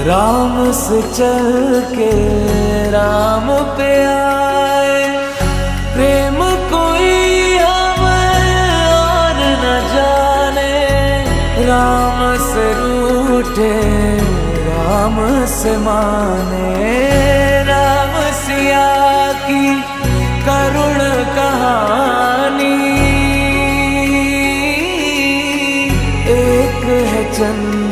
राम से चल के राम पे आए। प्रेम कोई हमें और न जाने, राम से रूठे राम से माने। राम सिया की करुण कहानी, एक है चंद